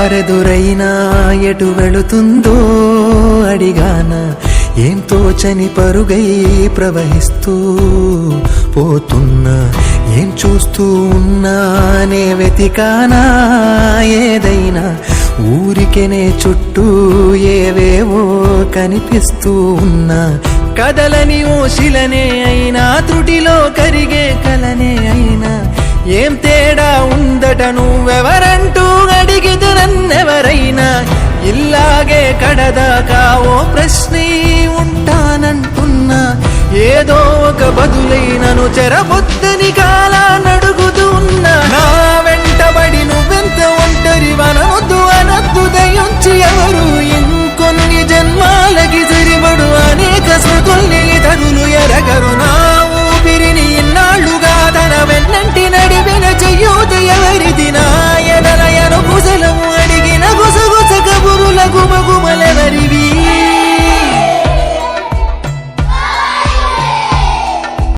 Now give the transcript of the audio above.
దారెదురైనా ఎటు వెళుతుందో అడిగాన ఏం తోచని పరుగై ప్రవహిస్తూ పోతున్నా ఏం చూస్తూ ఉన్నానే వెతికానా ఏదైనా ఊరికెనే చుట్టూ ఏవేవో కనిపిస్తూ ఉన్నా కదలని ఓ శిలనే అయినా త్రుటిలో కరిగే కలనే అయినా ఏం తేడా ఉందట నువ్వెవరంటూ అడిగితే నన్నెవరైనా ఇల్లాగే కడదాకా ఓ ప్రశ్నే ఉంటానంటున్నా ఏదో ఒక బదులైనను చెరబొద్దని కాలా నడుగుతూ ఉన్నా నా వెంటబడి నువ్వెంత ఒంటరి వన